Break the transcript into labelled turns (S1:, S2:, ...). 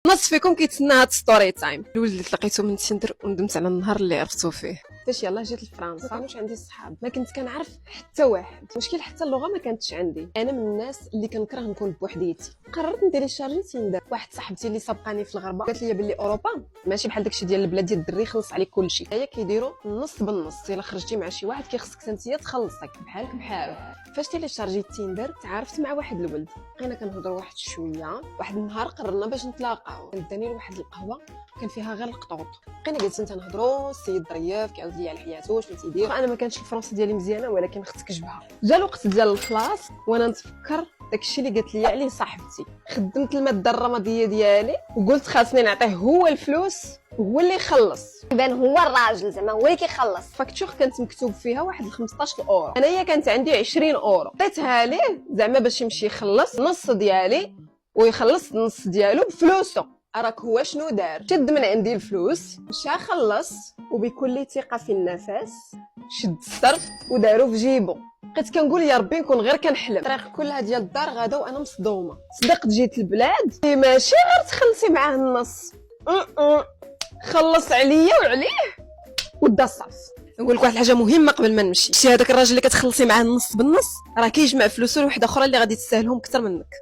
S1: نص فيكم كيتسنى هاد ستوري تايم. الولد اللي تلقيتو من تندر وندمت على النهار اللي عرفتو فيه. فاش يلاه جيت لفرنسا ما كانوش عندي صحاب، ما كنت كنعرف حتى واحد. المشكل حتى اللغه ما كانتش عندي. انا من الناس اللي كنكره نكون بوحديتي. قررت ندير شارجي تيندر. واحد صاحبتي اللي سبقاني في الغربه قالت لي بلي اوروبا ماشي بحال داكشي ديال البلاد ديال الدري خلص عليك كلشي. هي كيديروا النص بالنص. الا خرجتي مع شي واحد كيخصك انت تخلصك بحالك بحالو. فاش شارجي تيندر تعرفت مع واحد الولد، بقينا كنهضروا واحد شويه. واحد النهار قررنا باش نتلاقاو، داني لواحد القهوه كان فيها غير القطوط. بقينا جالسين تنهضروا، السيد ظريف كيعاود لي على حياته شنو تيدير. انا ما كانش الفرنسي ديالي مزيانه ولكن خصك جبهه. جا الوقت ديال الخلاص وانا نتفكر داكشي اللي قالت لي عليه صاحبتي. خدمت الماده الرماديه ديالي وقلت خاصني نعطيه هو الفلوس هو اللي يخلص.
S2: يبان هو الراجل زعما هو اللي كيخلص.
S1: فاكتور كانت مكتوب فيها واحد 15 اورو، انايا كانت عندي 20 اورو عطيتها ليه زعما باش يمشي يخلص النص ديالي ويخلص النص ديالو بفلوسه. اراك هو شنو دار؟ شد من عندي الفلوس مشى خلص وبكل ثقه في النفس شد الصرف ودارو في جيبو. بقيت كنقول يا ربي نكون غير كنحلم. الطريق كلها ديال الدار غادا وانا مصدومه. صدقت جيت البلاد ماشي غير تخلصي معاه النص، خلص عليا وعليه ودا الصرف. نقول لك واحد الحاجه مهمه قبل ما نمشي، شتي هذاك الراجل اللي كتخلصي معاه النص بالنص راه كيجمع فلوسه لواحد اخرى اللي غادي تستاهلهم اكثر منك.